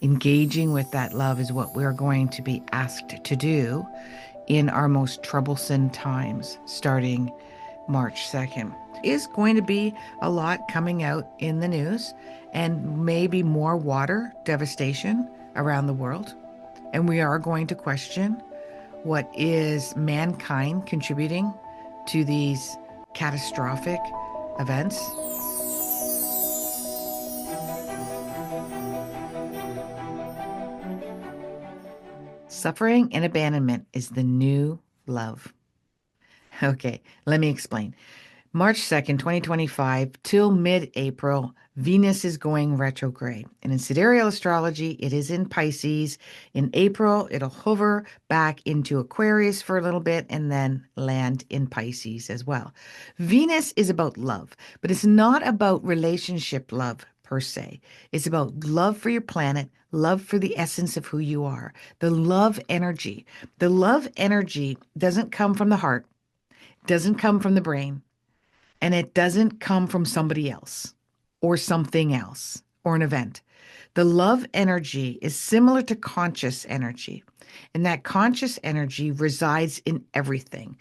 Engaging with that love is what we're going to be asked to do in our most troublesome times, starting March 2nd. Is going to be a lot coming out in the news and maybe more water devastation around the world. And we are going to question what is mankind contributing to these catastrophic events. Suffering and abandonment is the new love. Okay, let me explain. March 2nd, 2025 till mid-April, Venus is going retrograde. And in Sidereal astrology, it is in Pisces. In April, it'll hover back into Aquarius for a little bit and then land in Pisces as well. Venus is about love, but it's not about relationship love per se. It's about love for your planet, love for the essence of who you are, the love energy. The love energy doesn't come from the heart, doesn't come from the brain, and it doesn't come from somebody else or something else or an event. The love energy is similar to conscious energy, and that conscious energy resides in everything.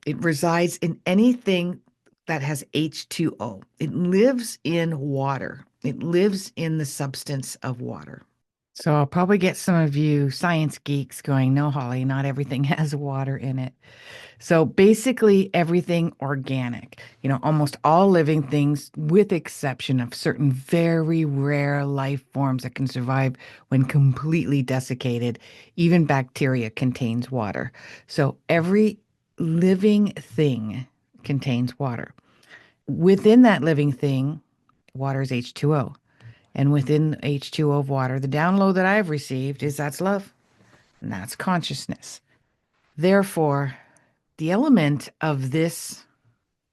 It resides in anything that has H2O. It lives in water. It lives in the substance of water. So I'll probably get some of you science geeks going, no, Holly, not everything has water in it. So basically everything organic, almost all living things with exception of certain very rare life forms that can survive when completely desiccated. Even bacteria contains water. So every living thing contains water. Within that living thing, water is H2O. And within H2O of water, the download that I've received is that's love, and that's consciousness. Therefore, the element of this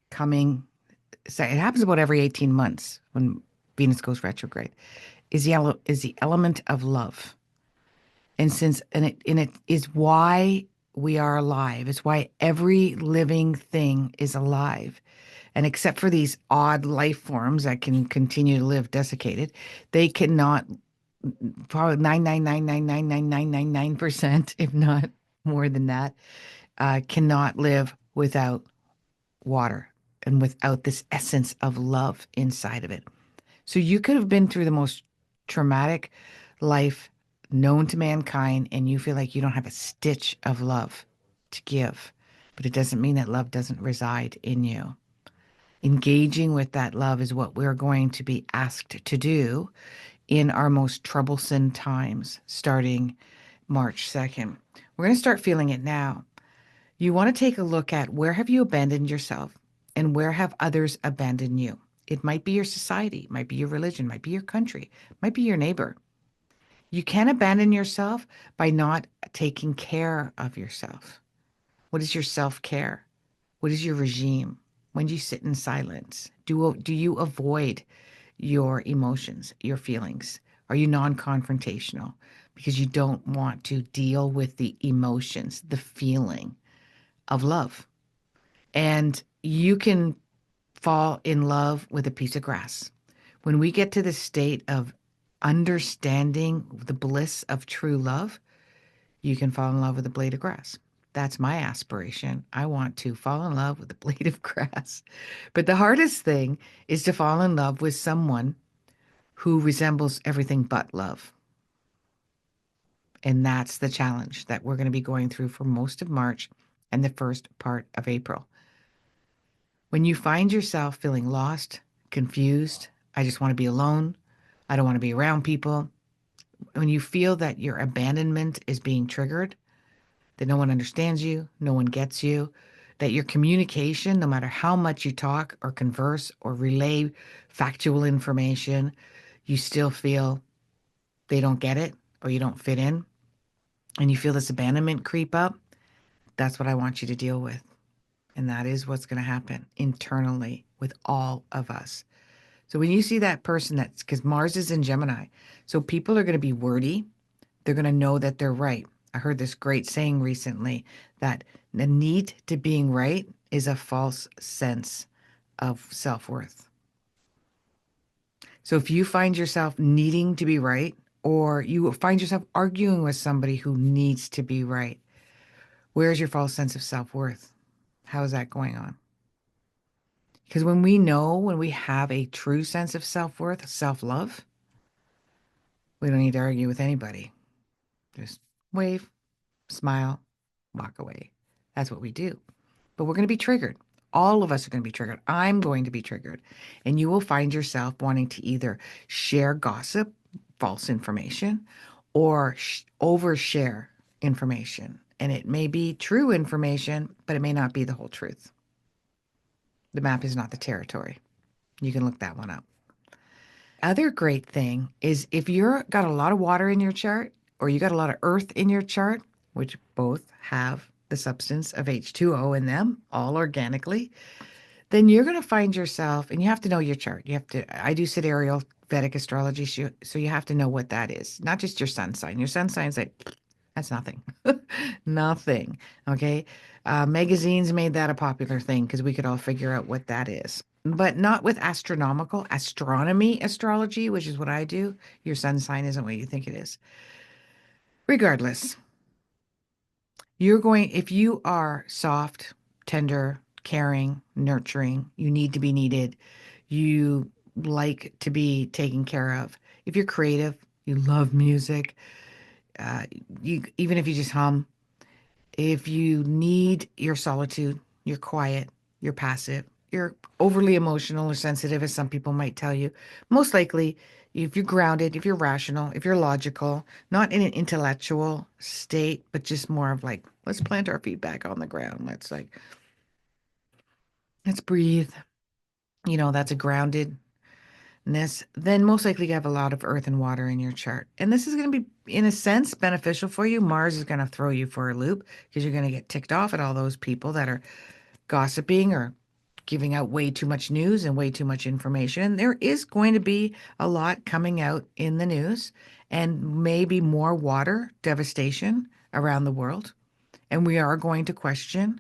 coming, so it happens about every 18 months when Venus goes retrograde, is the element of love. And it is why we are alive. It's why every living thing is alive. And except for these odd life forms that can continue to live desiccated, they cannot, probably 99.9999999%, if not more than that, cannot live without water and without this essence of love inside of it. So you could have been through the most traumatic life known to mankind, and you feel like you don't have a stitch of love to give. But it doesn't mean that love doesn't reside in you. Engaging with that love is what we're going to be asked to do in our most troublesome times, starting March 2nd. We're going to start feeling it now. You want to take a look at where have you abandoned yourself and where have others abandoned you. It might be your society, it might be your religion, it might be your country, it might be your neighbor. You can abandon yourself by not taking care of yourself. What is your self-care? What is your regime? When do you sit in silence? Do you avoid your emotions, your feelings? Are you non-confrontational because you don't want to deal with the emotions, the feeling of love? And you can fall in love with a piece of grass. When we get to the state of understanding the bliss of true love, you can fall in love with a blade of grass. That's my aspiration. I want to fall in love with a blade of grass. But the hardest thing is to fall in love with someone who resembles everything but love. And that's the challenge that we're going to be going through for most of March and the first part of April. When you find yourself feeling lost, confused, I just want to be alone, I don't want to be around people, when you feel that your abandonment is being triggered, that no one understands you, no one gets you, that your communication, no matter how much you talk or converse or relay factual information, you still feel they don't get it or you don't fit in, and you feel this abandonment creep up, that's what I want you to deal with. And that is what's going to happen internally with all of us. So when you see that person, that's because Mars is in Gemini. So people are going to be wordy. They're going to know that they're right. I heard this great saying recently that the need to being right is a false sense of self-worth. So if you find yourself needing to be right or you find yourself arguing with somebody who needs to be right. Where's your false sense of self-worth? How is that going on? Because when we know, when we have a true sense of self-worth, self-love, we don't need to argue with anybody. Just wave, smile, walk away. That's what we do. But we're going to be triggered. All of us are going to be triggered. I'm going to be triggered. And you will find yourself wanting to either share gossip, false information, or overshare information. And it may be true information, but it may not be the whole truth. The map is not the territory. You can look that one up. Other great thing is if you're got a lot of water in your chart or you got a lot of earth in your chart, which both have the substance of H2O in them, all organically, then you're going to find yourself, and you have to know your chart. You have to, I do sidereal Vedic astrology, so you have to know what that is, not just your sun sign. Your sun sign's like, that's nothing. Nothing. Okay. Magazines made that a popular thing because we could all figure out what that is. But not with astronomy astrology, which is what I do. Your sun sign isn't what you think it is. Regardless, you're going, if you are soft, tender, caring, nurturing, you need to be needed, you like to be taken care of. If you're creative, you love music, uh, you even if you just hum, if you need your solitude, you're quiet, you're passive, you're overly emotional or sensitive, as some people might tell you, most likely, if you're grounded, if you're rational, if you're logical, not in an intellectual state, but just more of like, let's plant our feet back on the ground. Let's breathe. That's a groundedness. Then most likely you have a lot of earth and water in your chart. And this is going to be, in a sense, beneficial for you. Mars is going to throw you for a loop because you're going to get ticked off at all those people that are gossiping or giving out way too much news and way too much information. There is going to be a lot coming out in the news and maybe more water devastation around the world. And we are going to question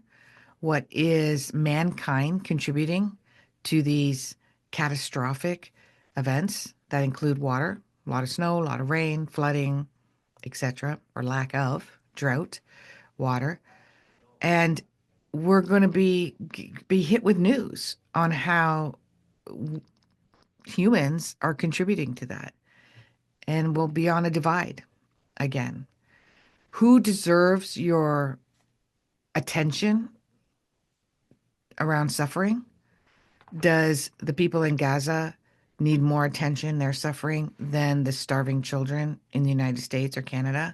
what is mankind contributing to these catastrophic events that include water, a lot of snow, a lot of rain, flooding, etc., or lack of drought, water. And we're going to be hit with news on how humans are contributing to that. And we'll be on a divide again. Who deserves your attention around suffering? Does the people in Gaza need more attention, they're suffering, than the starving children in the United States or Canada?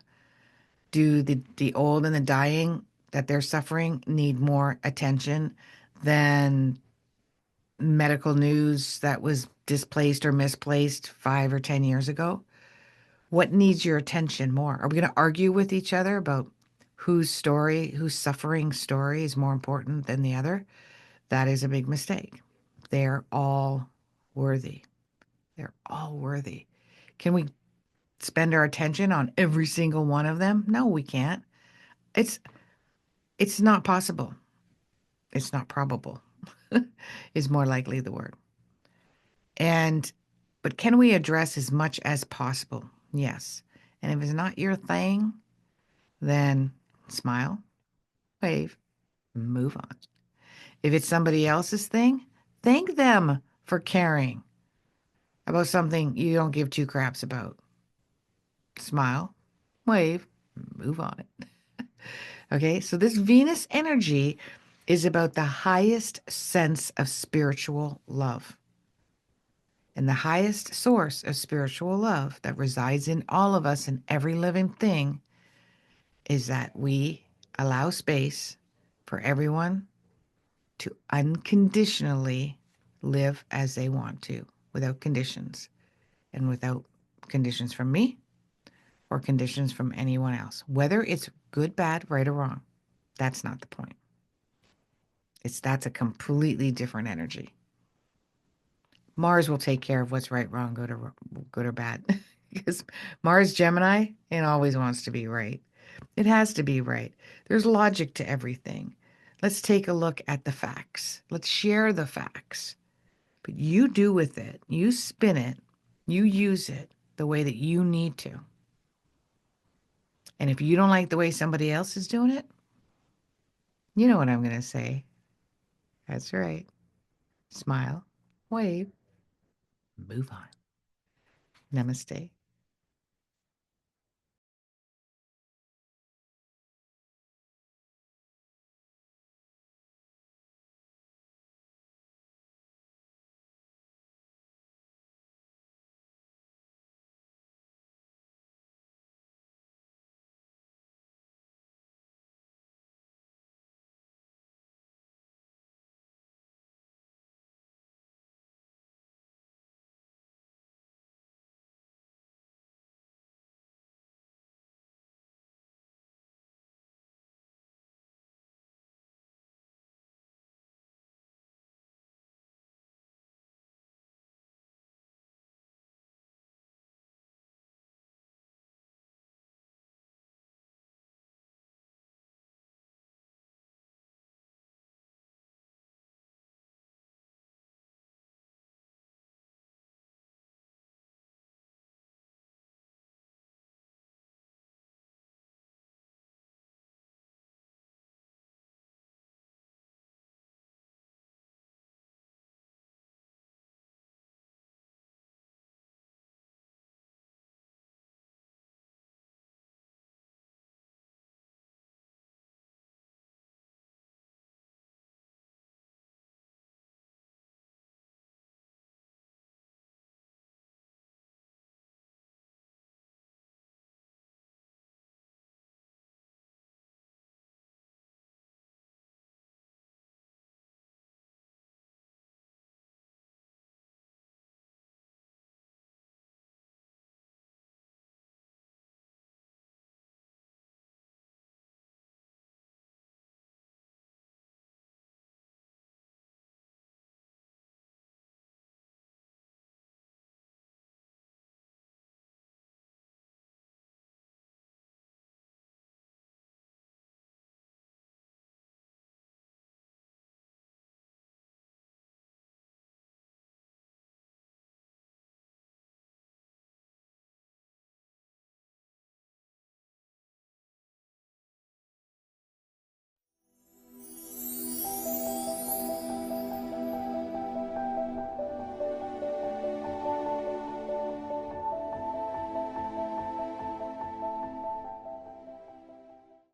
Do the old and the dying that they're suffering need more attention than medical news that was displaced or misplaced 5 or 10 years ago? What needs your attention more? Are we going to argue with each other about whose suffering story is more important than the other? That is a big mistake. They're all worthy. They're all worthy. Can we spend our attention on every single one of them? No, we can't. It's it's not possible. It's not probable. Is more likely the word. And but can we address as much as possible? Yes. And if it's not your thing, then smile, wave, move on. If it's somebody else's thing, thank them for caring about something you don't give two craps about. Smile, wave, move on. Okay, so this Venus energy is about the highest sense of spiritual love. And the highest source of spiritual love that resides in all of us and every living thing is that we allow space for everyone to unconditionally live as they want to, without conditions, and without conditions from me or conditions from anyone else. Whether it's good, bad, right, or wrong, that's not the point. That's a completely different energy. Mars will take care of what's right, wrong, good or bad. Because Mars Gemini, it always wants to be right. It has to be right. There's logic to everything. Let's take a look at the facts. Let's share the facts. But you do with it, you spin it, you use it the way that you need to. And if you don't like the way somebody else is doing it, you know what I'm going to say. That's right. Smile, wave, move on. Namaste.